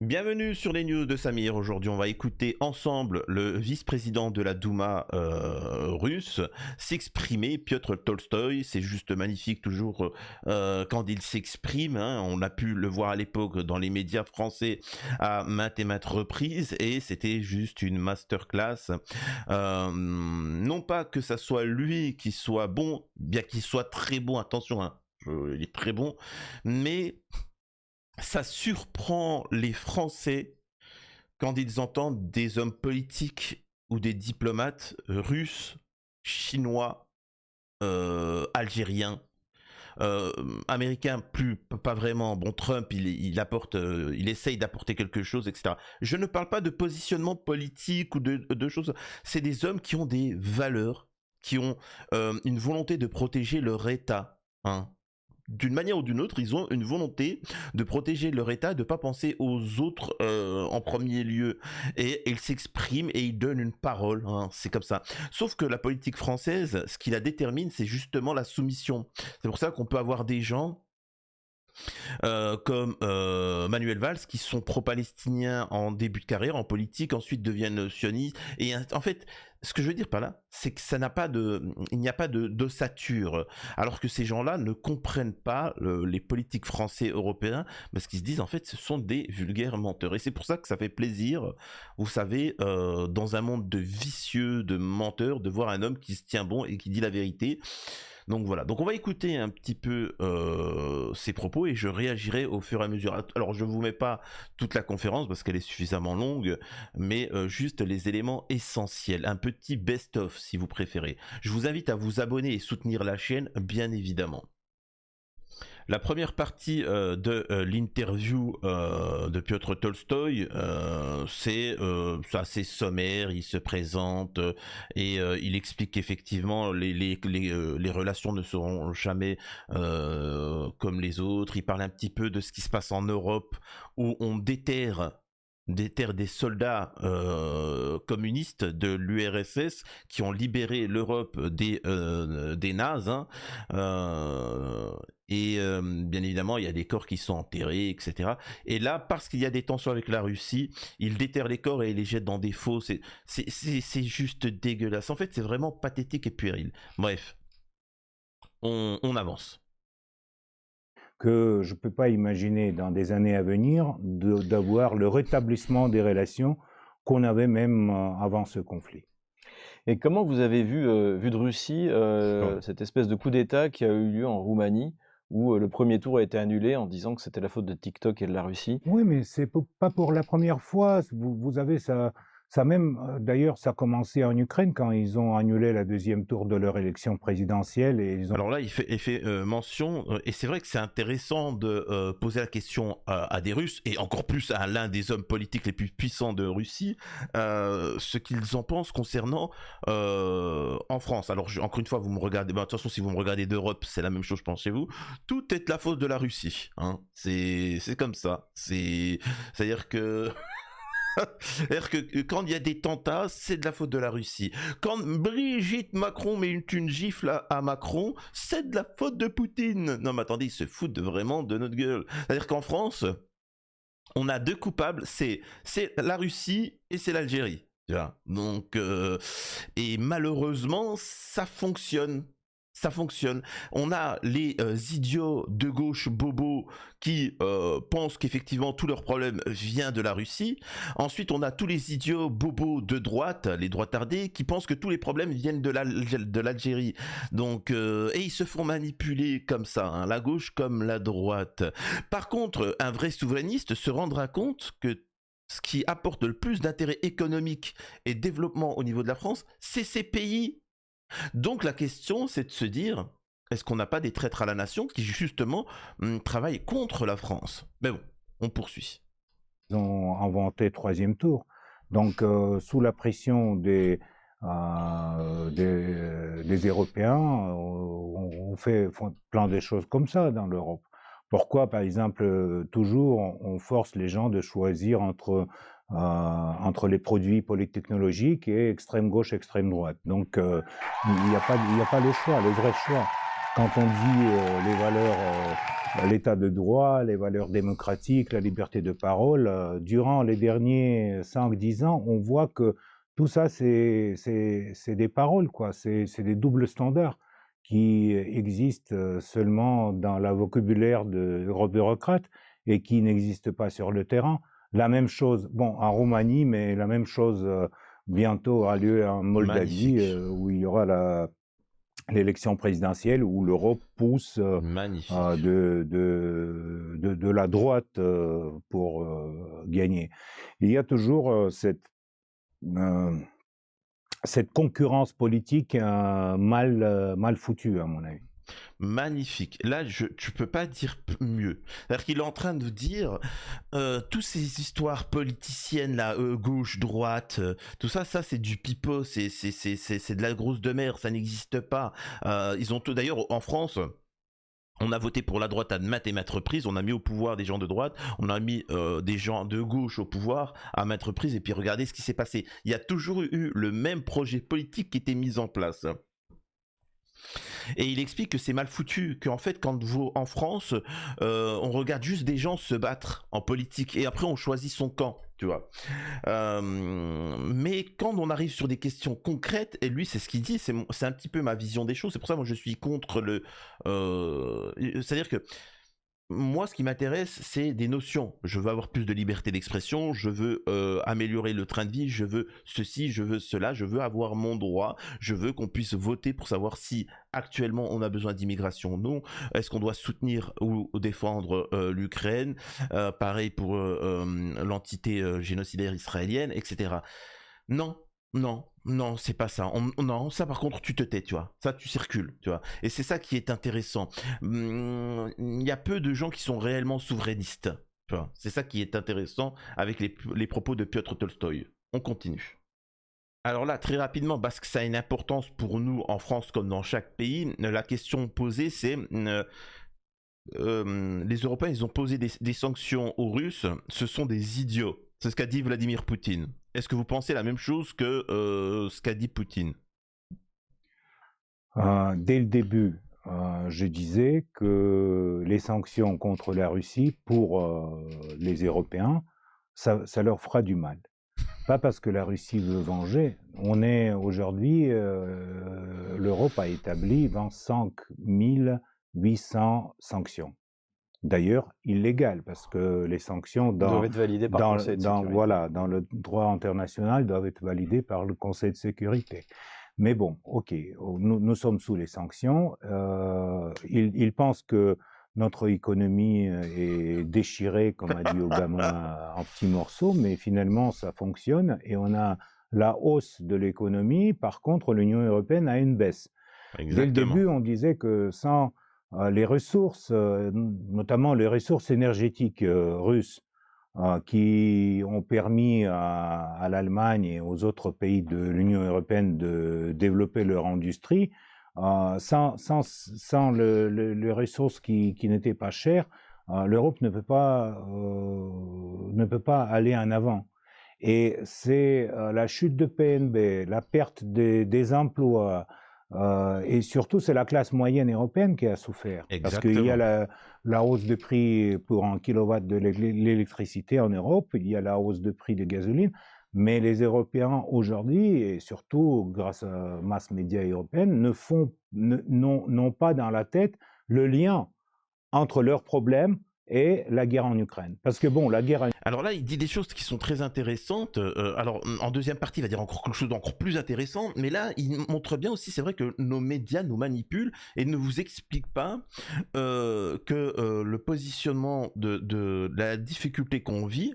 Bienvenue sur les news de Samir. Aujourd'hui, on va écouter ensemble le vice-président de la Douma russe s'exprimer, Piotr Tolstoï. C'est juste magnifique toujours quand il s'exprime, hein. On a pu le voir à l'époque dans les médias français à maintes et maintes reprises et c'était juste une masterclass. Non pas que ça soit lui qui soit bon, bien qu'il soit très bon, attention, hein, il est très bon, mais ça surprend les Français quand ils entendent des hommes politiques ou des diplomates russes, chinois, algériens, euh, américains, plus pas vraiment. Bon, Trump, il apporte, il essaye d'apporter quelque chose, etc. Je ne parle pas de positionnement politique ou de choses. C'est des hommes qui ont des valeurs, qui ont une volonté de protéger leur État, hein. D'une manière ou d'une autre, ils ont une volonté de protéger leur État, de ne pas penser aux autres en premier lieu. Et ils s'expriment et ils donnent une parole, hein, c'est comme ça. Sauf que la politique française, ce qui la détermine, c'est justement la soumission. C'est pour ça qu'on peut avoir des gens comme Manuel Valls qui sont pro-palestiniens en début de carrière, en politique, ensuite deviennent sionistes. Et en fait, ce que je veux dire par là, c'est que ça n'a pas il n'y a pas d'ossature. Alors que ces gens-là ne comprennent pas les politiques français européens, parce qu'ils se disent en fait ce sont des vulgaires menteurs. Et c'est pour ça que ça fait plaisir, vous savez, dans un monde de vicieux, de menteurs, de voir un homme qui se tient bon et qui dit la vérité. Donc voilà, donc on va écouter un petit peu ses propos et je réagirai au fur et à mesure. Alors je vous mets pas toute la conférence parce qu'elle est suffisamment longue, mais juste les éléments essentiels, un petit best-of si vous préférez. Je vous invite à vous abonner et soutenir la chaîne, bien évidemment. La première partie de l'interview de Piotr Tolstoï, c'est assez sommaire, il se présente et il explique qu'effectivement les relations ne seront jamais comme les autres. Il parle un petit peu de ce qui se passe en Europe où on déterre des soldats communistes de l'URSS qui ont libéré l'Europe des nazes, hein. Bien évidemment, il y a des corps qui sont enterrés, etc. Et là, parce qu'il y a des tensions avec la Russie, ils déterrent les corps et les jettent dans des fosses. C'est juste dégueulasse. En fait, c'est vraiment pathétique et puéril. Bref, on avance. Que je ne peux pas imaginer dans des années à venir d'avoir le rétablissement des relations qu'on avait même avant ce conflit. Et comment vous avez vu de Russie cette espèce de coup d'État qui a eu lieu en Roumanie, où le premier tour a été annulé en disant que c'était la faute de TikTok et de la Russie? Oui, mais c'est pas pour la première fois. Vous avez ça même, d'ailleurs, ça a commencé en Ukraine quand ils ont annulé la deuxième tour de leur élection présidentielle et ils ont. Alors là, il fait mention, et c'est vrai que c'est intéressant de poser la question à des Russes, et encore plus à l'un des hommes politiques les plus puissants de Russie, ce qu'ils en pensent concernant en France. Alors encore une fois, vous me regardez, de toute façon, si vous me regardez d'Europe, c'est la même chose, je pense, chez vous. Tout est de la faute de la Russie, hein. C'est comme ça. C'est-à-dire que c'est-à-dire que quand il y a des tentats, c'est de la faute de la Russie. Quand Brigitte Macron met une gifle à Macron, c'est de la faute de Poutine. Non mais attendez, ils se foutent vraiment de notre gueule. C'est-à-dire qu'en France, on a deux coupables, c'est la Russie et c'est l'Algérie. Donc, et malheureusement, ça fonctionne. Ça fonctionne. On a les idiots de gauche bobos qui pensent qu'effectivement tout leur problème vient de la Russie. Ensuite, on a tous les idiots bobos de droite, les droitardés, qui pensent que tous les problèmes viennent de l'Algérie. Donc, et ils se font manipuler comme ça, hein, la gauche comme la droite. Par contre, un vrai souverainiste se rendra compte que ce qui apporte le plus d'intérêt économique et développement au niveau de la France, c'est ces pays. Donc la question, c'est de se dire, est-ce qu'on n'a pas des traîtres à la nation qui justement travaillent contre la France? Mais bon, on poursuit. Ils ont inventé troisième tour. Donc, sous la pression des Européens, on fait plein de choses comme ça dans l'Europe. Pourquoi, par exemple, toujours on force les gens de choisir entre les produits polytechnologiques et extrême gauche, extrême droite. Donc, il n'y a pas le choix, le vrai choix. Quand on dit les valeurs l'état de droit, les valeurs démocratiques, la liberté de parole. Durant les derniers 5-10 ans, on voit que tout ça, c'est des paroles, quoi. C'est des doubles standards qui existent seulement dans le vocabulaire de bureaucrates et qui n'existent pas sur le terrain. La même chose, bon, en Roumanie, mais la même chose bientôt aura lieu en Moldavie, où il y aura l'élection présidentielle, où l'Europe pousse de la droite pour gagner. Il y a toujours cette concurrence politique mal foutue, à mon avis. Magnifique. Là, tu peux pas dire mieux. C'est-à-dire qu'il est en train de dire toutes ces histoires politiciennes là, gauche, droite, tout ça, c'est du pipeau, c'est de la grosse de mer, ça n'existe pas. Ils ont tout. D'ailleurs, en France. On a voté pour la droite à maintes et maintes reprises, on a mis au pouvoir des gens de droite, on a mis des gens de gauche au pouvoir à maintes reprises, et puis regardez ce qui s'est passé. Il y a toujours eu le même projet politique qui était mis en place. Et il explique que c'est mal foutu, qu'en fait quand vous en France, on regarde juste des gens se battre en politique et après on choisit son camp, tu vois. Mais quand on arrive sur des questions concrètes, et lui c'est ce qu'il dit, c'est un petit peu ma vision des choses, c'est pour ça que moi je suis contre le... c'est-à-dire que moi, ce qui m'intéresse, c'est des notions. Je veux avoir plus de liberté d'expression, je veux améliorer le train de vie, je veux ceci, je veux cela, je veux avoir mon droit, je veux qu'on puisse voter pour savoir si actuellement on a besoin d'immigration ou non, est-ce qu'on doit soutenir ou défendre l'Ukraine, pareil pour l'entité génocidaire israélienne, etc. Non. Non, c'est pas ça. Non, ça par contre, tu te tais, tu vois. Ça, tu circules, tu vois. Et c'est ça qui est intéressant. Il y a peu de gens qui sont réellement souverainistes. Tu vois. C'est ça qui est intéressant avec les propos de Piotr Tolstoï. On continue. Alors là, très rapidement, parce que ça a une importance pour nous en France comme dans chaque pays, la question posée, c'est... les Européens, ils ont posé des sanctions aux Russes. Ce sont des idiots. C'est ce qu'a dit Vladimir Poutine. Est-ce que vous pensez la même chose que ce qu'a dit Poutine? Dès le début, je disais que les sanctions contre la Russie, pour les Européens, ça leur fera du mal. Pas parce que la Russie veut venger. On est aujourd'hui, l'Europe a établi 25 800 sanctions. D'ailleurs, illégales, parce que les sanctions doivent être validées par le Conseil de sécurité. Dans le droit international doivent être validées par le Conseil de sécurité. Mais bon, ok, nous sommes sous les sanctions. Ils pensent que notre économie est déchirée, comme a dit Obama, en petits morceaux, mais finalement ça fonctionne et on a la hausse de l'économie. Par contre, l'Union européenne a une baisse. Exactement. Dès le début, on disait que sans les ressources, notamment les ressources énergétiques russes, qui ont permis à l'Allemagne et aux autres pays de l'Union européenne de développer leur industrie, sans les ressources qui n'étaient pas chères, l'Europe ne peut pas aller en avant. Et c'est la chute de PNB, la perte des emplois, et surtout, c'est la classe moyenne européenne qui a souffert. Exactement. Parce qu'il y a la hausse de prix pour un kilowatt de l'électricité en Europe, il y a la hausse de prix de gasoline, mais les Européens aujourd'hui, et surtout grâce à mass média européenne, n'ont pas dans la tête le lien entre leurs problèmes et la guerre en Ukraine. Parce que bon, la guerre... Alors là, il dit des choses qui sont très intéressantes. Alors, en deuxième partie, il va dire encore quelque chose d'encore plus intéressant. Mais là, il montre bien aussi, c'est vrai que nos médias nous manipulent et ne vous expliquent pas que le positionnement de la difficulté qu'on vit,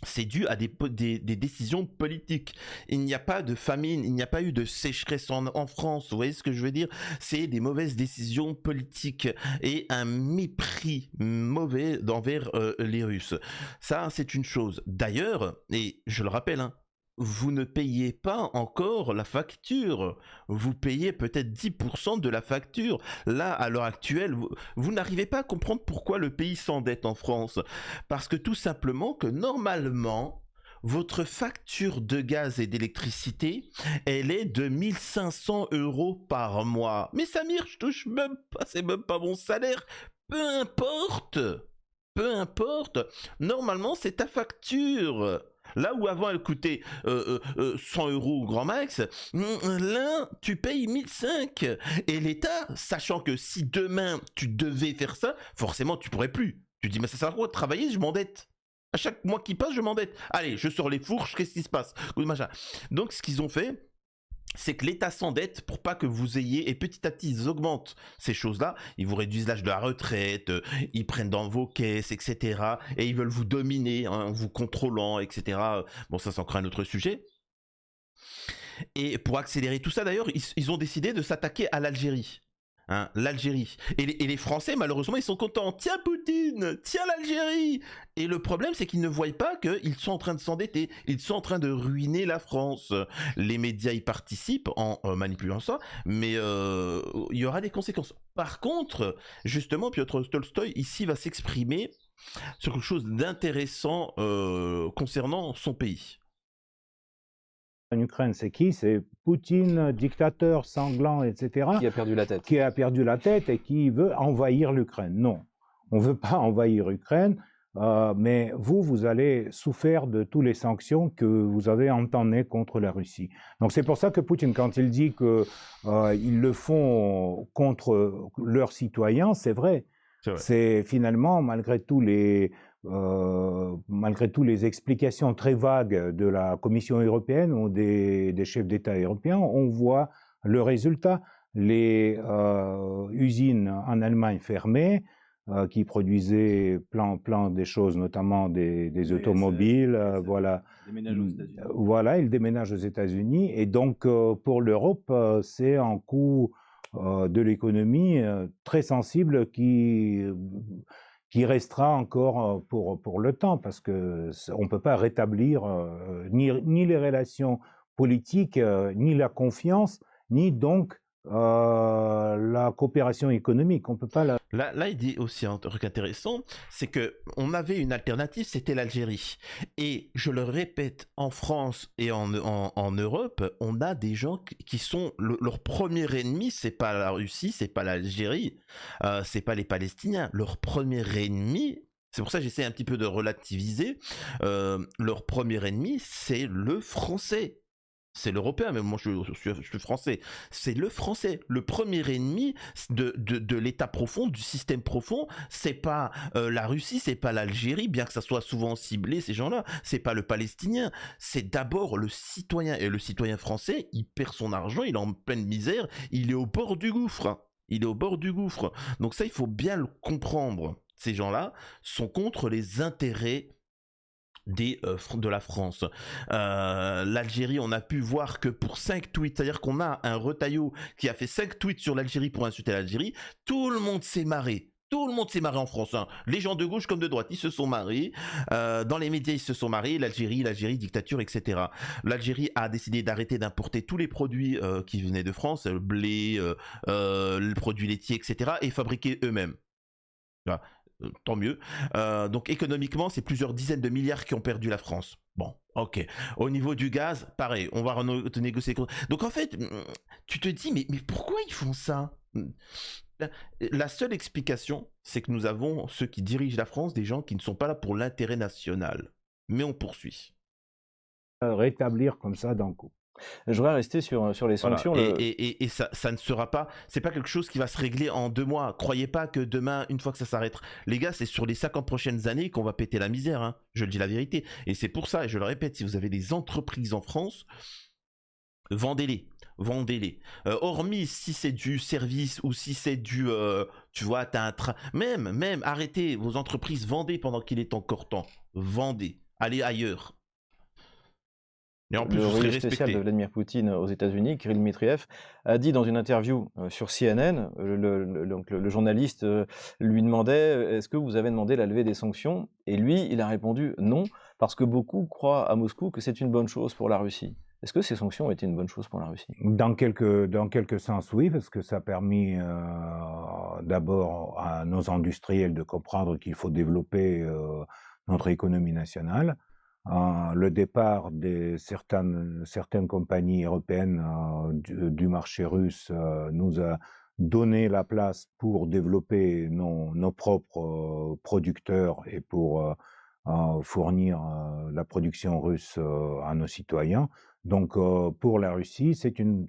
c'est dû à des décisions politiques. Il n'y a pas de famine, il n'y a pas eu de sécheresse en France, vous voyez ce que je veux dire? C'est des mauvaises décisions politiques et un mépris mauvais envers les Russes. Ça, c'est une chose. D'ailleurs, et je le rappelle, hein, vous ne payez pas encore la facture. Vous payez peut-être 10% de la facture. Là, à l'heure actuelle, vous n'arrivez pas à comprendre pourquoi le pays s'endette en France. Parce que tout simplement que normalement, votre facture de gaz et d'électricité, elle est de 1 500 € par mois. Mais Samir, je touche même pas, c'est même pas mon salaire. peu importe, peu importe, normalement c'est ta facture. Là où avant elle coûtait 100 euros au grand max, là tu payes 1005. Et l'État, sachant que si demain tu devais faire ça, forcément tu pourrais plus. Tu dis, mais ça sert à quoi de travailler, je m'endette. À chaque mois qui passe, je m'endette. Allez, je sors les fourches, qu'est-ce qui se passe? Donc ce qu'ils ont fait, c'est que l'État s'endette pour pas que vous ayez, et petit à petit ils augmentent ces choses-là, ils vous réduisent l'âge de la retraite, ils prennent dans vos caisses, etc. Et ils veulent vous dominer, hein, en vous contrôlant, etc. Bon, ça c'est encore un autre sujet. Et pour accélérer tout ça d'ailleurs, ils ont décidé de s'attaquer à l'Algérie. Hein, l'Algérie. Et les Français, malheureusement, ils sont contents. Tiens Poutine, tiens l'Algérie. Et le problème, c'est qu'ils ne voient pas qu'ils sont en train de s'endetter. Ils sont en train de ruiner la France. Les médias y participent en manipulant ça, mais il y aura des conséquences. Par contre, justement, Piotr Tolstoï, ici, va s'exprimer sur quelque chose d'intéressant concernant son pays. En Ukraine, c'est qui? C'est Poutine, dictateur sanglant, etc., Qui a perdu la tête. qui a perdu la tête et qui veut envahir l'Ukraine. Non, on ne veut pas envahir l'Ukraine, mais vous allez souffrir de toutes les sanctions que vous avez entamées contre la Russie. Donc c'est pour ça que Poutine, quand il dit qu'ils le font contre leurs citoyens, c'est vrai. C'est finalement, malgré toutes les explications très vagues de la Commission européenne ou des chefs d'État européens, on voit le résultat. Les usines en Allemagne fermées, qui produisaient plein des choses, notamment des automobiles, voilà. Voilà, ils déménagent aux États-Unis. Et donc, pour l'Europe, c'est un coût de l'économie très sensible qui restera encore pour le temps, parce que on ne peut pas rétablir ni les relations politiques, ni la confiance, ni donc la coopération économique. On peut pas la... Là, il dit aussi un truc intéressant, c'est que on avait une alternative, c'était l'Algérie. Et je le répète, en France et en Europe, on a des gens qui sont leur premier ennemi, c'est pas la Russie, c'est pas l'Algérie, c'est pas les Palestiniens. Leur premier ennemi, c'est pour ça que j'essaie un petit peu de relativiser. Leur premier ennemi, c'est le français. C'est l'européen, mais moi je suis français. C'est le français. Le premier ennemi de l'état profond, du système profond, c'est pas la Russie, c'est pas l'Algérie, bien que ça soit souvent ciblé, ces gens-là. C'est pas le Palestinien. C'est d'abord le citoyen. Et le citoyen français, il perd son argent, il est en pleine misère, il est au bord du gouffre. Il est au bord du gouffre. Donc ça, il faut bien le comprendre. Ces gens-là sont contre les intérêts de la France. L'Algérie, on a pu voir que pour 5 tweets, c'est-à-dire qu'on a un Retailleau qui a fait 5 tweets sur l'Algérie pour insulter l'Algérie, tout le monde s'est marré. Tout le monde s'est marré en France. Hein. Les gens de gauche comme de droite, ils se sont marrés. Dans les médias, ils se sont marrés. L'Algérie, dictature, etc. L'Algérie a décidé d'arrêter d'importer tous les produits qui venaient de France, le blé, les produits laitiers, etc. et fabriquer eux-mêmes. Voilà. Tant mieux. Donc économiquement, c'est plusieurs dizaines de milliards qui ont perdu la France. Bon, ok. Au niveau du gaz, pareil, on va renégocier. Donc en fait, tu te dis, mais pourquoi ils font ça? La seule explication, c'est que nous avons ceux qui dirigent la France, des gens qui ne sont pas là pour l'intérêt national. Mais on poursuit. Rétablir comme ça d'un coup. Je voudrais rester sur les sanctions. Voilà. Et ça ne sera pas, c'est pas quelque chose qui va se régler en 2 mois. Croyez pas que demain, une fois que ça s'arrêtera, les gars, c'est sur les 50 prochaines années qu'on va péter la misère. Hein. Je le dis la vérité. Et c'est pour ça, et je le répète, si vous avez des entreprises en France, vendez-les. Hormis si c'est du service ou si c'est du, tu vois, t'as un train. Même, arrêtez vos entreprises, vendez pendant qu'il est encore temps. Vendez. Allez ailleurs. Et en plus, le relais spécial de Vladimir Poutine aux États-Unis, Kirill Dmitriev, a dit dans une interview sur CNN, le journaliste lui demandait est-ce que vous avez demandé la levée des sanctions? Et lui, il a répondu non, parce que beaucoup croient à Moscou que c'est une bonne chose pour la Russie. Est-ce que ces sanctions ont été une bonne chose pour la Russie? Dans quelques sens, oui, parce que ça a permis d'abord à nos industriels de comprendre qu'il faut développer notre économie nationale. Le départ de certaines compagnies européennes du marché russe nous donner la place pour développer nos propres producteurs et pour fournir la production russe à nos citoyens. Donc, pour la Russie, c'est une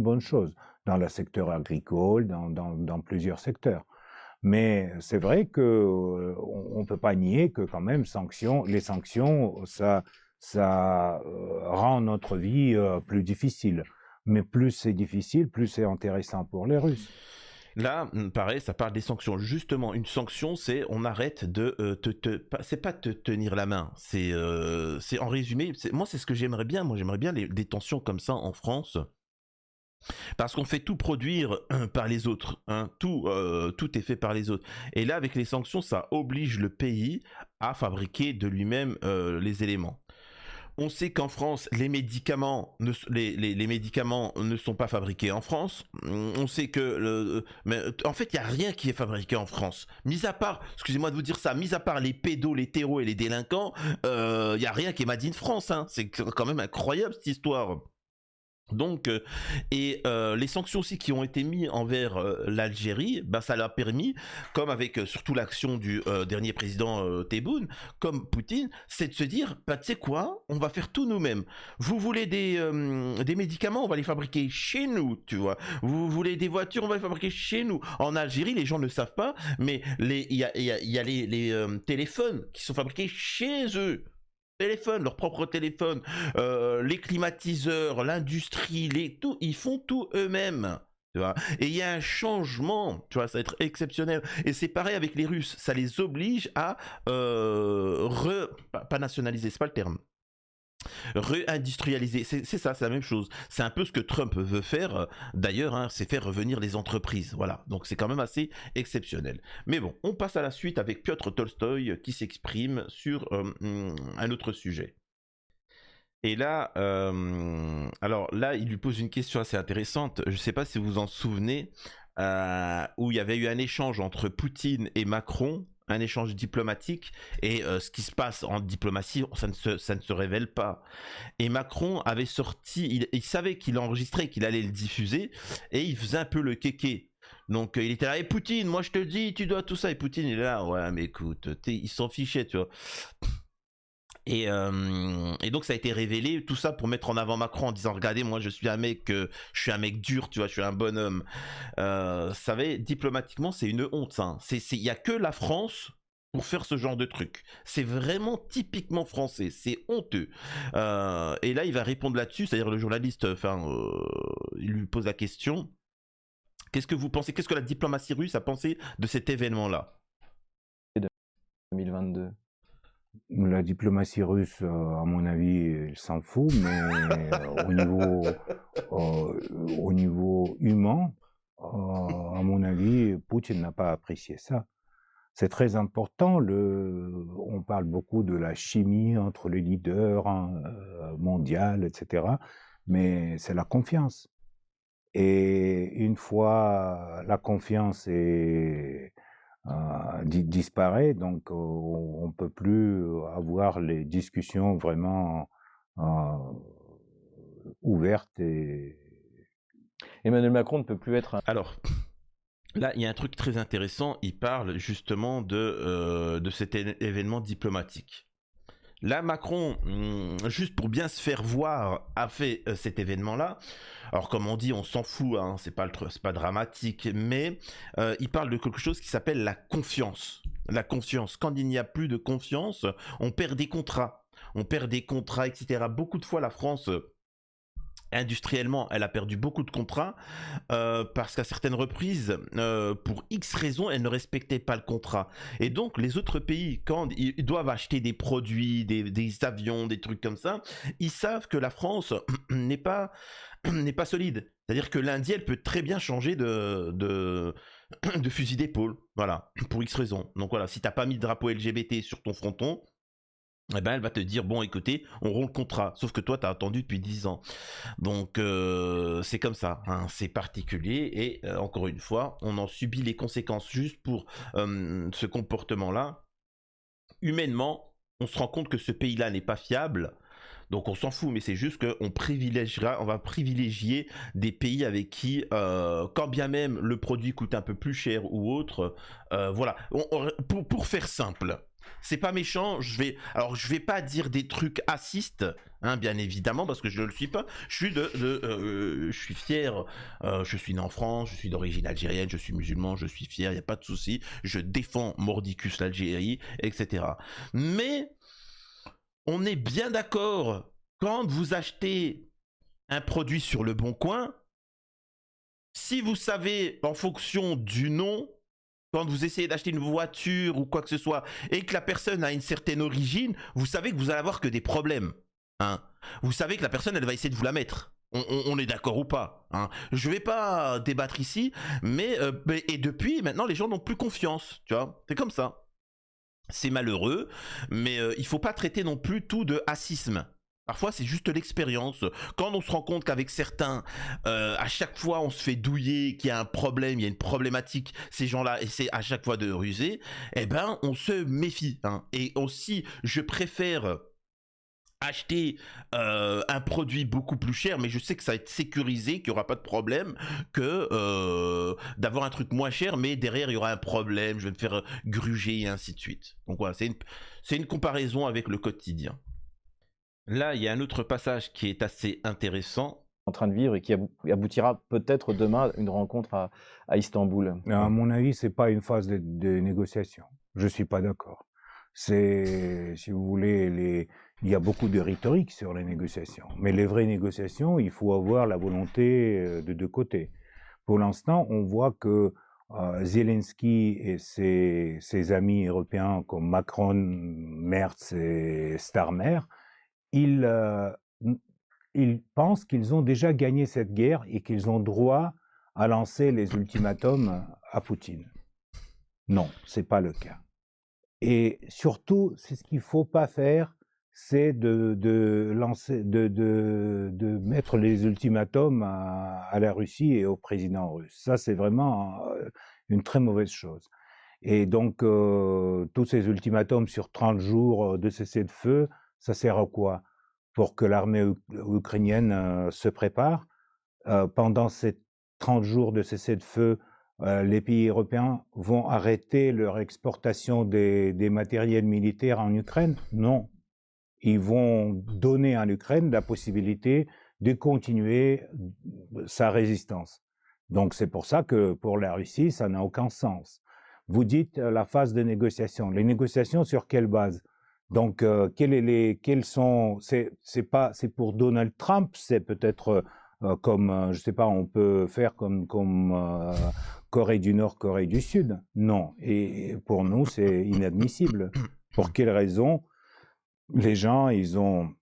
bonne chose dans le secteur agricole, dans plusieurs secteurs. Mais c'est vrai que on peut pas nier que quand même les sanctions, ça rend notre vie plus difficile. Mais plus c'est difficile, plus c'est intéressant pour les Russes. Là, pareil, ça parle des sanctions. Justement, une sanction, c'est on arrête de c'est pas te tenir la main. C'est en résumé. Moi, c'est ce que j'aimerais bien. Moi, j'aimerais bien des tensions comme ça en France. Parce qu'on fait tout produire par les autres, hein. Tout est fait par les autres. Et là, avec les sanctions, ça oblige le pays à fabriquer de lui-même les éléments. On sait qu'en France, les médicaments les médicaments ne sont pas fabriqués en France. On sait que mais en fait, il y a rien qui est fabriqué en France. Mis à part, excusez-moi de vous dire ça, mis à part les pédos, les terreaux et les délinquants, il y a rien qui est made in France, hein. C'est quand même incroyable cette histoire. Donc, les sanctions aussi qui ont été mises envers l'Algérie, bah, ça l'a permis, comme avec surtout l'action du dernier président Tebboune, comme Poutine, c'est de se dire, bah, tu sais quoi, on va faire tout nous-mêmes. Vous voulez des médicaments, on va les fabriquer chez nous, tu vois. Vous voulez des voitures, on va les fabriquer chez nous. En Algérie, les gens ne savent pas, mais il y a les téléphones qui sont fabriqués chez eux. Leur propre téléphone, les climatiseurs, l'industrie, tout, ils font tout eux-mêmes. Tu vois. Et il y a un changement, tu vois, ça va être exceptionnel. Et c'est pareil avec les Russes, ça les oblige à pas nationaliser, c'est pas le terme. Réindustrialiser, c'est ça, c'est la même chose. C'est un peu ce que Trump veut faire, d'ailleurs, hein, c'est faire revenir les entreprises. Voilà, donc c'est quand même assez exceptionnel. Mais bon, on passe à la suite avec Piotr Tolstoï qui s'exprime sur un autre sujet. Et là, alors là, il lui pose une question assez intéressante. Je ne sais pas si vous vous en souvenez, où il y avait eu un échange entre Poutine et Macron, un échange diplomatique, et ce qui se passe en diplomatie, ça ne se révèle pas. Et Macron avait sorti, il savait qu'il enregistrait, qu'il allait le diffuser, et il faisait un peu le kéké. Donc il était là, et Poutine, moi je te dis, tu dois tout ça. Et Poutine il est là, ouais mais écoute, il s'en fichait, tu vois. Et donc ça a été révélé, tout ça pour mettre en avant Macron en disant regardez moi je suis un mec dur, tu vois, je suis un bonhomme. Savez, diplomatiquement c'est une honte, hein. Il y a que la France pour faire ce genre de truc. C'est vraiment typiquement français, c'est honteux. Et là il va répondre là-dessus, c'est-à-dire le journaliste, il lui pose la question. Qu'est-ce que vous pensez, qu'est-ce que la diplomatie russe a pensé de cet événement-là 2022. La diplomatie russe, à mon avis, elle s'en fout, mais au niveau humain, à mon avis, Poutine n'a pas apprécié ça. C'est très important. On parle beaucoup de la chimie entre les leaders mondiaux, etc. Mais c'est la confiance. Et une fois la confiance disparaît, donc on peut plus avoir les discussions vraiment ouvertes et Emmanuel Macron ne peut plus être un... Alors, là, il y a un truc très intéressant. Il parle justement de cet événement diplomatique. Là, Macron, juste pour bien se faire voir, a fait cet événement-là. Alors, comme on dit, on s'en fout, hein, c'est pas dramatique, mais il parle de quelque chose qui s'appelle la confiance. La confiance. Quand il n'y a plus de confiance, on perd des contrats. On perd des contrats, etc. Beaucoup de fois, la France industriellement, elle a perdu beaucoup de contrats parce qu'à certaines reprises, pour X raisons, elle ne respectait pas le contrat. Et donc, les autres pays, quand ils doivent acheter des produits, des avions, des trucs comme ça, ils savent que la France n'est pas solide. C'est-à-dire que l'Indie, elle peut très bien changer de fusil d'épaule. Voilà, pour X raisons. Donc voilà, si t'as pas mis de drapeau LGBT sur ton fronton, eh ben, elle va te dire, bon, écoutez, on rompt le contrat. Sauf que toi, t'as attendu depuis 10 ans. Donc, c'est comme ça, hein, c'est particulier. Et encore une fois, on en subit les conséquences juste pour ce comportement-là. Humainement, on se rend compte que ce pays-là n'est pas fiable. Donc on s'en fout, mais c'est juste on va privilégier des pays avec qui, quand bien même le produit coûte un peu plus cher ou autre, voilà. Pour faire simple, c'est pas méchant. Je vais pas dire des trucs racistes, hein, bien évidemment, parce que je ne le suis pas. Je suis fier. Je suis né en France, je suis d'origine algérienne, je suis musulman, je suis fier. Il y a pas de souci. Je défends mordicus l'Algérie, etc. Mais on est bien d'accord, quand vous achetez un produit sur le Bon Coin, si vous savez en fonction du nom, quand vous essayez d'acheter une voiture ou quoi que ce soit, et que la personne a une certaine origine, vous savez que vous allez avoir que des problèmes, hein. Vous savez que la personne, elle va essayer de vous la mettre. On est d'accord ou pas, hein. Je vais pas débattre ici, et depuis, maintenant, les gens n'ont plus confiance, tu vois. C'est comme ça. C'est malheureux, mais il faut pas traiter non plus tout de racisme. Parfois, c'est juste l'expérience. Quand on se rend compte qu'avec certains, à chaque fois, on se fait douiller, qu'il y a un problème, il y a une problématique, ces gens-là essaient à chaque fois de ruser, eh ben, on se méfie, hein. Et aussi, je préfère acheter un produit beaucoup plus cher, mais je sais que ça va être sécurisé, qu'il n'y aura pas de problème, que d'avoir un truc moins cher, mais derrière il y aura un problème, je vais me faire gruger et ainsi de suite. Donc voilà, c'est une comparaison avec le quotidien. Là, il y a un autre passage qui est assez intéressant. En train de vivre et qui aboutira peut-être demain à une rencontre à Istanbul. À mon avis, c'est pas une phase de négociation. Je suis pas d'accord. C'est, si vous voulez, il y a beaucoup de rhétorique sur les négociations. Mais les vraies négociations, il faut avoir la volonté de deux côtés. Pour l'instant, on voit que Zelensky et ses amis européens comme Macron, Merz et Starmer, ils pensent qu'ils ont déjà gagné cette guerre et qu'ils ont droit à lancer les ultimatums à Poutine. Non, c'est pas le cas. Et surtout, c'est ce qu'il faut pas faire, c'est de mettre les ultimatums à la Russie et au président russe. Ça, c'est vraiment une très mauvaise chose. Et donc, tous ces ultimatums sur 30 jours de cessez-le-feu, ça sert à quoi? Pour que l'armée ukrainienne se prépare. Pendant ces 30 jours de cessez-le-feu, les pays européens vont arrêter leur exportation des matériels militaires en Ukraine? Non. Ils vont donner à l'Ukraine la possibilité de continuer sa résistance. Donc c'est pour ça que pour la Russie, ça n'a aucun sens. Vous dites la phase de négociation. Les négociations sur quelle base? Donc c'est pour Donald Trump, c'est peut-être comme je sais pas, on peut faire comme Corée du Nord, Corée du Sud. Non. Et pour nous, c'est inadmissible. Pour quelle raison? Les gens, ils ont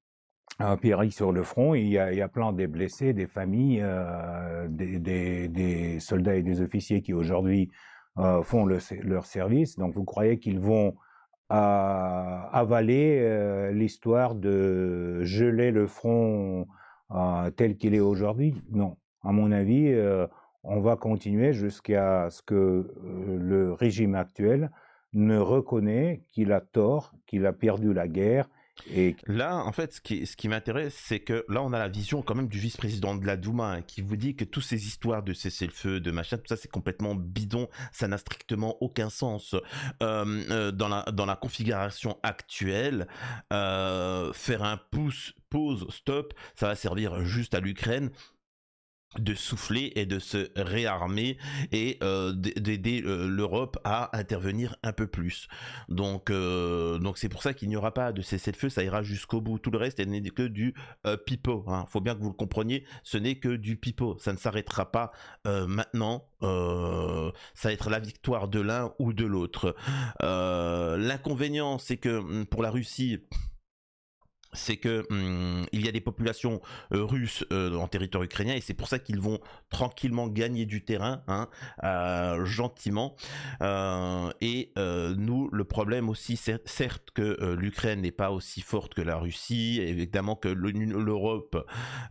péri sur le front. Il y a plein de blessés, des familles, des soldats et des officiers qui aujourd'hui font leur service. Donc vous croyez qu'ils vont avaler l'histoire de geler le front tel qu'il est aujourd'hui? Non. À mon avis, on va continuer jusqu'à ce que le régime actuel ne reconnaît qu'il a tort, qu'il a perdu la guerre. Et là, en fait, ce qui m'intéresse, c'est que là, on a la vision quand même du vice-président de la Douma, hein, qui vous dit que toutes ces histoires de cessez-le-feu, de machin, tout ça, c'est complètement bidon, ça n'a strictement aucun sens. Dans la configuration actuelle, faire un pause, stop, ça va servir juste à l'Ukraine de souffler et de se réarmer et d'aider l'Europe à intervenir un peu plus. Donc c'est pour ça qu'il n'y aura pas de cessez-le-feu, ça ira jusqu'au bout. Tout le reste n'est que du pipeau, hein. Faut bien que vous le compreniez, ce n'est que du pipeau. Ça ne s'arrêtera pas maintenant. Ça va être la victoire de l'un ou de l'autre. L'inconvénient, c'est que pour la Russie, c'est que il y a des populations russes en territoire ukrainien et c'est pour ça qu'ils vont tranquillement gagner du terrain, hein, gentiment. Nous, le problème aussi, c'est certes que l'Ukraine n'est pas aussi forte que la Russie, évidemment que l'Europe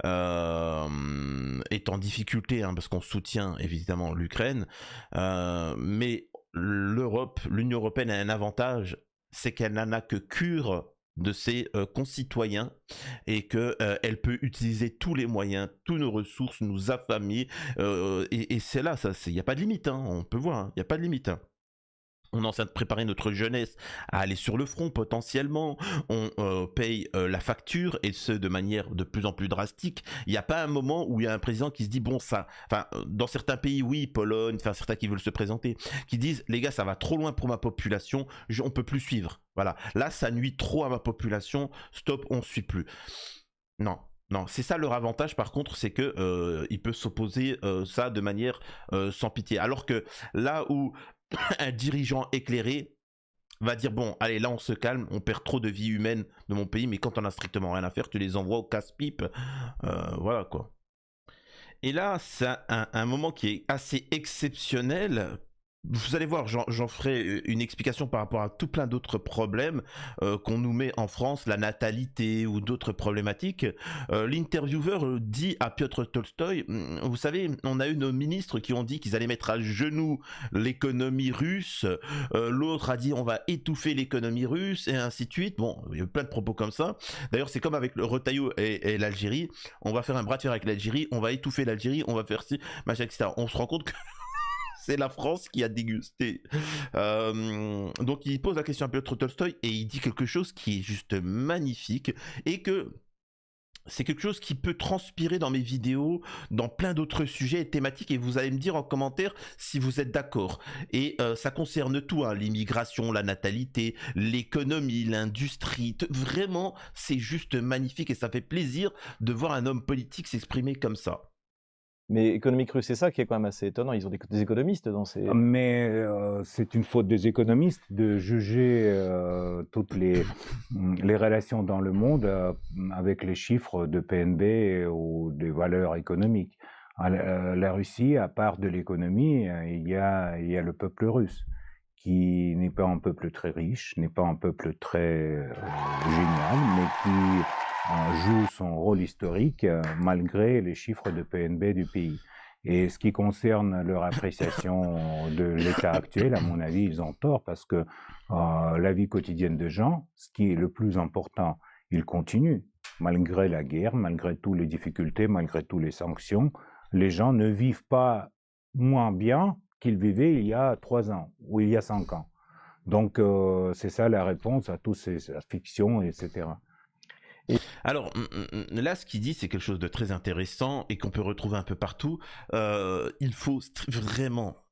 est en difficulté, hein, parce qu'on soutient évidemment l'Ukraine, mais l'Union européenne a un avantage, c'est qu'elle n'en a que cure de ses concitoyens et que elle peut utiliser tous les moyens, toutes nos ressources, nous affamer. Et c'est là, il n'y a pas de limite, hein, on peut voir, il n'y a pas de limite. Hein. On est en train de préparer notre jeunesse à aller sur le front potentiellement. On paye la facture et ce de manière de plus en plus drastique. Il n'y a pas un moment où il y a un président qui se dit bon ça, enfin dans certains pays oui, Pologne, enfin certains qui veulent se présenter, qui disent les gars ça va trop loin pour ma population, on peut plus suivre. Voilà, là ça nuit trop à ma population, stop, on suit plus. Non. Non, c'est ça leur avantage par contre, c'est que il peut s'opposer ça de manière sans pitié. Alors que là où un dirigeant éclairé va dire bon allez là on se calme, on perd trop de vies humaines de mon pays, mais quand on a strictement rien à faire tu les envoies au casse-pipe, voilà quoi. Et là c'est un moment qui est assez exceptionnel. Vous allez voir, j'en ferai une explication par rapport à tout plein d'autres problèmes qu'on nous met en France, la natalité ou d'autres problématiques. L'intervieweur dit à Piotr Tolstoï, vous savez, on a eu nos ministres qui ont dit qu'ils allaient mettre à genoux l'économie russe, l'autre a dit on va étouffer l'économie russe, et ainsi de suite. Bon, il y a plein de propos comme ça. D'ailleurs, c'est comme avec le Retailleau et l'Algérie, on va faire un bras de fer avec l'Algérie, on va étouffer l'Algérie, on va faire ci, machin, etc. On se rend compte que c'est la France qui a dégusté. Donc il pose la question à Piotr Tolstoï et il dit quelque chose qui est juste magnifique et que c'est quelque chose qui peut transpirer dans mes vidéos, dans plein d'autres sujets et thématiques, et vous allez me dire en commentaire si vous êtes d'accord. Et ça concerne tout, hein, l'immigration, la natalité, l'économie, l'industrie. Vraiment, c'est juste magnifique et ça fait plaisir de voir un homme politique s'exprimer comme ça. Mais économique russe, c'est ça qui est quand même assez étonnant. Ils ont des économistes dans ces... Mais c'est une faute des économistes de juger toutes les relations dans le monde avec les chiffres de PNB ou des valeurs économiques. La Russie, à part de l'économie, il y a le peuple russe, qui n'est pas un peuple très riche, n'est pas un peuple très génial, mais qui joue son rôle historique malgré les chiffres de PNB du pays. Et ce qui concerne leur appréciation de l'état actuel, à mon avis, ils ont tort parce que la vie quotidienne de gens, ce qui est le plus important, il continue. Malgré la guerre, malgré toutes les difficultés, malgré toutes les sanctions, les gens ne vivent pas moins bien qu'ils vivaient il y a 3 ans ou il y a 5 ans. Donc, c'est ça la réponse à toutes ces fictions, etc. Alors là, ce qu'il dit, c'est quelque chose de très intéressant et qu'on peut retrouver un peu partout. Il faut vraiment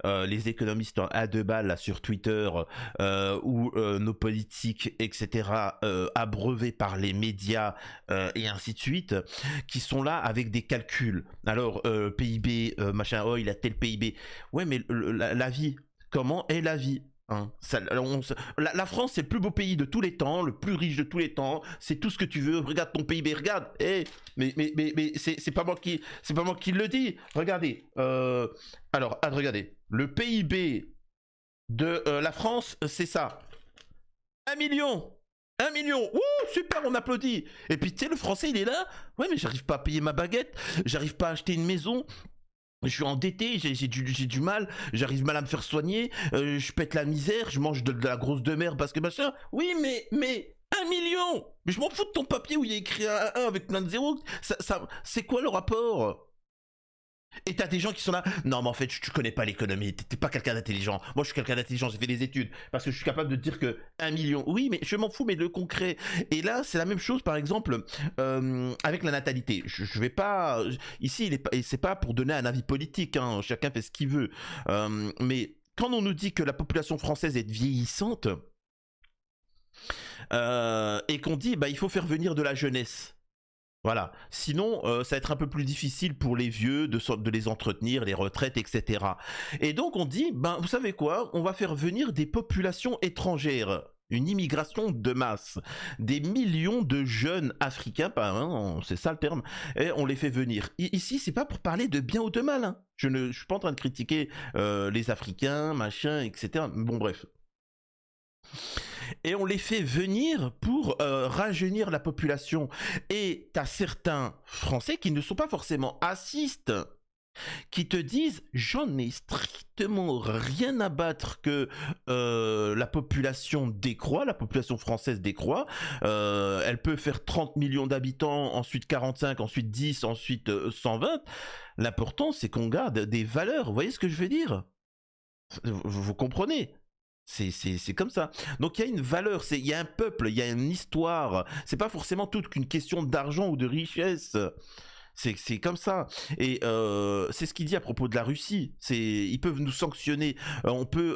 les économistes à deux balles là, sur Twitter ou nos politiques, etc., abreuvés par les médias et ainsi de suite, qui sont là avec des calculs. Alors, PIB, machin, oh, il a tel PIB. Ouais, mais la vie, comment est la vie? Hein, la France, c'est le plus beau pays de tous les temps, le plus riche de tous les temps. C'est tout ce que tu veux. Regarde ton PIB, regarde. Hey, mais c'est pas moi qui le dis. Regardez. Alors, regardez. Le PIB de la France, c'est ça. 1 million. 1 million. Ouh, super, on applaudit. Et puis, tu sais, le français, il est là. Ouais, mais j'arrive pas à payer ma baguette. J'arrive pas à acheter une maison. Je suis endetté, j'ai du mal, j'arrive mal à me faire soigner, je pète la misère, je mange de la grosse de merde parce que machin. Oui, mais 1 million. Mais je m'en fous de ton papier où il y a écrit un 1 avec plein de zéros. C'est quoi le rapport? Et t'as des gens qui sont là, non mais en fait tu connais pas l'économie, t'es pas quelqu'un d'intelligent. Moi je suis quelqu'un d'intelligent, j'ai fait des études, parce que je suis capable de dire que 1 million, oui mais je m'en fous, mais le concret. Et là c'est la même chose par exemple avec la natalité. Je vais pas, ici c'est pas pour donner un avis politique, hein, chacun fait ce qu'il veut. Mais quand on nous dit que la population française est vieillissante, et qu'on dit bah il faut faire venir de la jeunesse. Voilà. Sinon, ça va être un peu plus difficile pour les vieux de les entretenir, les retraites, etc. Et donc, on dit, ben, vous savez quoi? On va faire venir des populations étrangères. Une immigration de masse. Des millions de jeunes africains, hein, c'est ça le terme, et on les fait venir. Ici, c'est pas pour parler de bien ou de mal. Hein. Je suis pas en train de critiquer les Africains, machin, etc. Bon, bref. Et on les fait venir pour rajeunir la population. Et t'as certains Français qui ne sont pas forcément racistes, qui te disent j'en ai strictement rien à battre que la population décroît, la population française décroît, elle peut faire 30 millions d'habitants, ensuite 45, ensuite 10, ensuite 120. L'important c'est qu'on garde des valeurs, vous voyez ce que je veux dire? Vous comprenez? C'est comme ça. Donc il y a une valeur, il y a un peuple, il y a une histoire. C'est pas forcément toute qu'une question d'argent ou de richesse. C'est comme ça. Et c'est ce qu'il dit à propos de la Russie. Ils peuvent nous sanctionner. On peut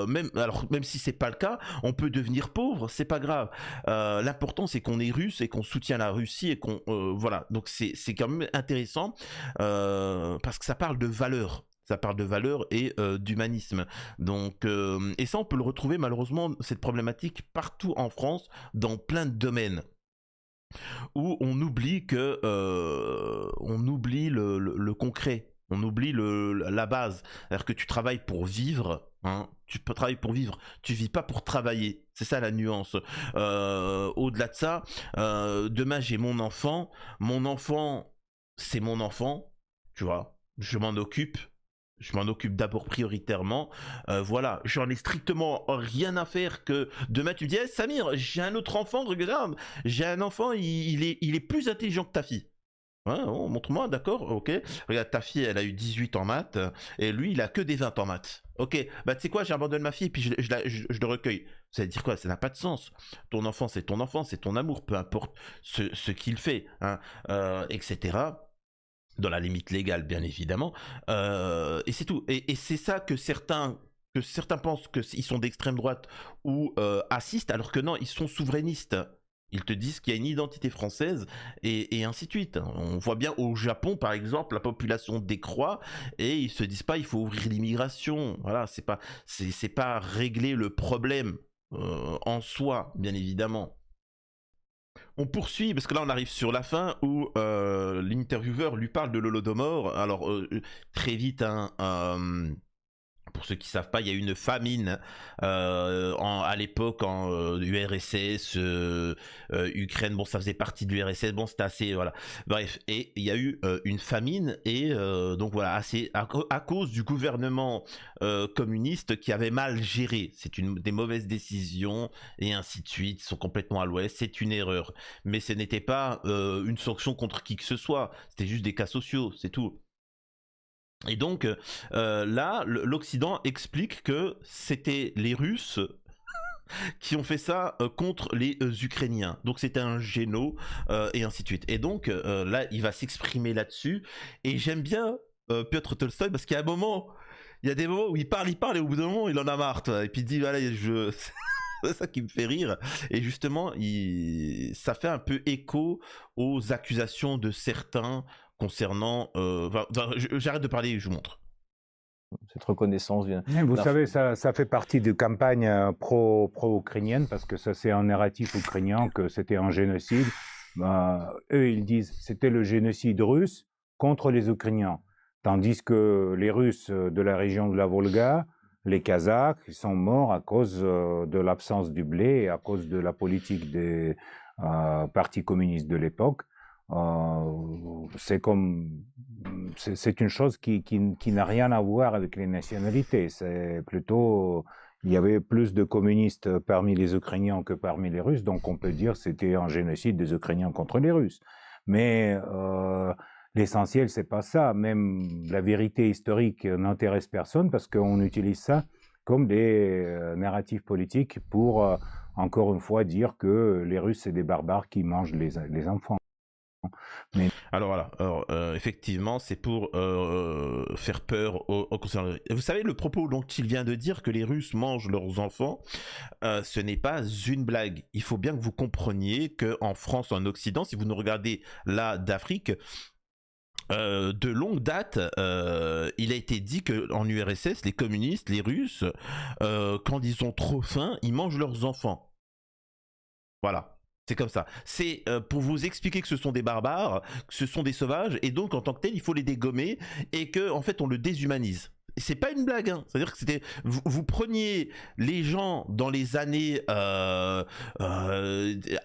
même si c'est pas le cas, on peut devenir pauvre. C'est pas grave. L'important c'est qu'on est russe et qu'on soutient la Russie et qu'on voilà. Donc c'est quand même intéressant parce que ça parle de valeurs. Ça parle de valeurs et d'humanisme. Donc, et ça, on peut le retrouver malheureusement, cette problématique, partout en France, dans plein de domaines où on oublie on oublie le concret, on oublie la base. C'est-à-dire que tu travailles pour vivre, hein, tu peux travailler pour vivre, tu vis pas pour travailler. C'est ça la nuance. Au-delà de ça, demain j'ai mon enfant, c'est mon enfant, tu vois, je m'en occupe d'abord prioritairement. Voilà, j'en ai strictement rien à faire que demain tu me dis hey, Samir, j'ai un autre enfant, regarde, j'ai un enfant, il est plus intelligent que ta fille. Ouais, oh, montre-moi, d'accord, ok. Regarde, ta fille, elle a eu 18 en maths, et lui, il a que des 20 en maths. Ok, bah tu sais quoi, j'abandonne ma fille, et puis je le recueille. Ça veut dire quoi? Ça n'a pas de sens. Ton enfant, c'est ton amour, peu importe ce qu'il fait, hein, etc. Dans la limite légale bien évidemment, et c'est tout. Et c'est ça que certains pensent qu'ils sont d'extrême droite ou assistent, alors que non, ils sont souverainistes. Ils te disent qu'il y a une identité française et ainsi de suite. On voit bien au Japon par exemple, la population décroît et ils se disent pas il faut ouvrir l'immigration. Voilà, c'est pas régler le problème en soi, bien évidemment. On poursuit parce que là on arrive sur la fin où l'intervieweur lui parle de l'Holodomor. Alors très vite, hein, pour ceux qui savent pas, il y a eu une famine à l'époque en URSS, Ukraine. Bon, ça faisait partie de l'URSS. Bon, c'était assez voilà. Bref, et il y a eu une famine et donc voilà, assez à cause du gouvernement communiste qui avait mal géré. C'est des mauvaises décisions et ainsi de suite. Ils sont complètement à l'ouest. C'est une erreur, mais ce n'était pas une sanction contre qui que ce soit. C'était juste des cas sociaux, c'est tout. Et donc là, l'Occident explique que c'était les Russes qui ont fait ça contre les Ukrainiens. Donc c'était un géno et ainsi de suite. Et donc là, il va s'exprimer là-dessus. Et j'aime bien Piotr Tolstoï parce qu'il y a il y a des moments où il parle et au bout d'un moment, il en a marre. Toi. Et puis il dit, voilà, c'est ça qui me fait rire. Et justement, ça fait un peu écho aux accusations de certains concernant... j'arrête de parler et je vous montre. Cette reconnaissance vient. Vous savez, ça fait partie de campagnes pro-ukrainiennes, parce que ça c'est un narratif ukrainien que c'était un génocide. Eux, ils disent c'était le génocide russe contre les Ukrainiens. Tandis que les Russes de la région de la Volga, les Kazakhs, ils sont morts à cause de l'absence du blé et à cause de la politique des partis communistes de l'époque. C'est une chose qui n'a rien à voir avec les nationalités. C'est plutôt, il y avait plus de communistes parmi les Ukrainiens que parmi les Russes, donc on peut dire que c'était un génocide des Ukrainiens contre les Russes. Mais l'essentiel, c'est pas ça. Même la vérité historique n'intéresse personne parce qu'on utilise ça comme des narratifs politiques pour, encore une fois, dire que les Russes, c'est des barbares qui mangent les enfants. Mais... Alors voilà, effectivement, c'est pour faire peur aux concernés. Vous savez, le propos dont il vient de dire que les Russes mangent leurs enfants, ce n'est pas une blague. Il faut bien que vous compreniez qu'en France, en Occident, si vous nous regardez là d'Afrique, de longue date, il a été dit qu'en URSS, les communistes, les Russes, quand ils ont trop faim, ils mangent leurs enfants. Voilà. C'est comme ça. C'est pour vous expliquer que ce sont des barbares, que ce sont des sauvages, et donc en tant que tel, il faut les dégommer, et que en fait, on le déshumanise. c'est pas une blague, hein. C'est-à-dire que c'était, vous preniez les gens dans les années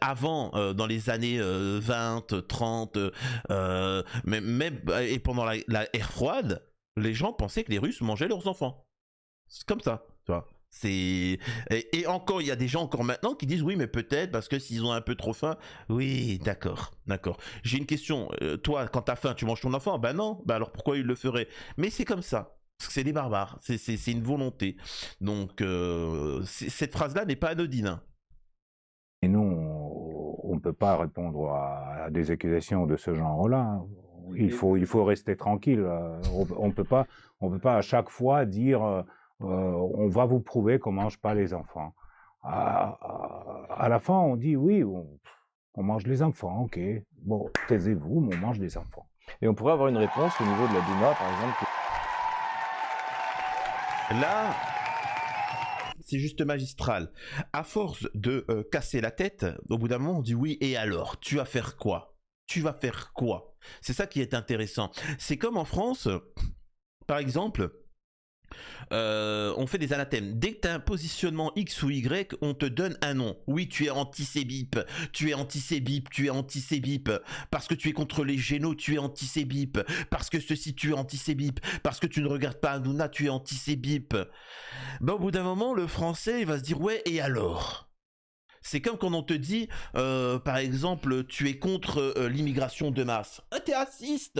avant, dans les années 20, 30, même et pendant la ère froide, les gens pensaient que les Russes mangeaient leurs enfants. C'est comme ça, tu vois. Et encore, il y a des gens encore maintenant qui disent oui, mais peut-être parce que s'ils ont un peu trop faim. Oui, d'accord, d'accord. J'ai une question. Toi, quand t'as faim, tu manges ton enfant? Ben non. Ben alors pourquoi ils le feraient? Mais c'est comme ça. Parce que c'est des barbares. C'est une volonté. Donc cette phrase-là n'est pas anodine, hein. Et nous, on ne peut pas répondre à des accusations de ce genre-là, hein. Il faut rester tranquille. On peut pas à chaque fois dire on va vous prouver qu'on mange pas les enfants. À la fin, on dit oui, on mange les enfants, ok. Bon, taisez-vous, mais on mange des enfants. Et on pourrait avoir une réponse au niveau de la Douma, par exemple. Là, c'est juste magistral. À force de casser la tête, au bout d'un moment, on dit oui, et alors, tu vas faire quoi? Tu vas faire quoi? C'est ça qui est intéressant. C'est comme en France, par exemple, on fait des anathèmes. Dès que tu as un positionnement X ou Y, on te donne un nom. Oui, tu es anti-sébip, tu es anti-sébip, tu es anti-sébip. Parce que tu es contre les génos, tu es anti-sébip. Parce que ceci, tu es anti-sébip. Parce que tu ne regardes pas Hanouna, tu es anti-sébip. Ben, au bout d'un moment, le français, il va se dire ouais, et alors? C'est comme quand on te dit, par exemple, tu es contre l'immigration de masse. Ah, t'es raciste.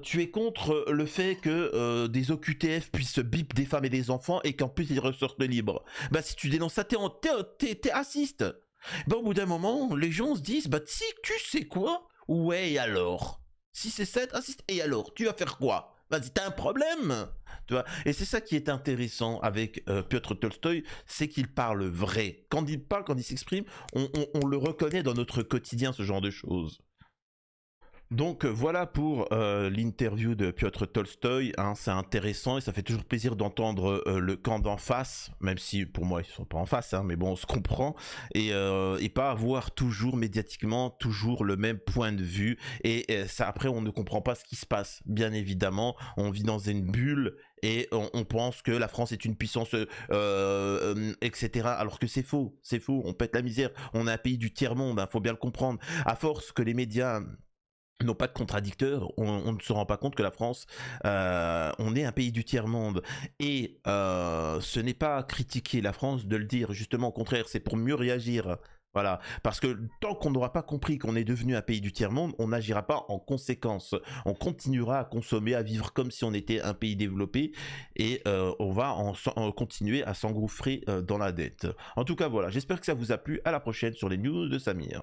Tu es contre le fait que des OQTF puissent bip des femmes et des enfants et qu'en plus ils ressortent libres. Bah si tu dénonces ça, t'es raciste. Bah au bout d'un moment, les gens se disent, bah si tu sais quoi? Ouais, et alors? Si c'est ça être raciste, et alors? Tu vas faire quoi? Vas-y, t'as un problème, tu vois. Et c'est ça qui est intéressant avec Piotr Tolstoï, c'est qu'il parle vrai. Quand il parle, quand il s'exprime, on le reconnaît dans notre quotidien, ce genre de choses. Donc voilà pour l'interview de Piotr Tolstoï, hein, c'est intéressant et ça fait toujours plaisir d'entendre le camp d'en face, même si pour moi ils sont pas en face, hein, mais bon on se comprend, et pas avoir toujours médiatiquement toujours le même point de vue, et ça après on ne comprend pas ce qui se passe, bien évidemment, on vit dans une bulle et on pense que la France est une puissance, etc. Alors que c'est faux, on pète la misère, on est un pays du tiers-monde, hein, faut bien le comprendre, à force que les médias n'ont pas de contradicteurs, on ne se rend pas compte que la France, on est un pays du tiers-monde. Et ce n'est pas critiquer la France de le dire, justement au contraire, c'est pour mieux réagir. Voilà, parce que tant qu'on n'aura pas compris qu'on est devenu un pays du tiers-monde, on n'agira pas en conséquence. On continuera à consommer, à vivre comme si on était un pays développé, et on va continuer à s'engouffrer dans la dette. En tout cas, voilà, j'espère que ça vous a plu. À la prochaine sur les news de Samir.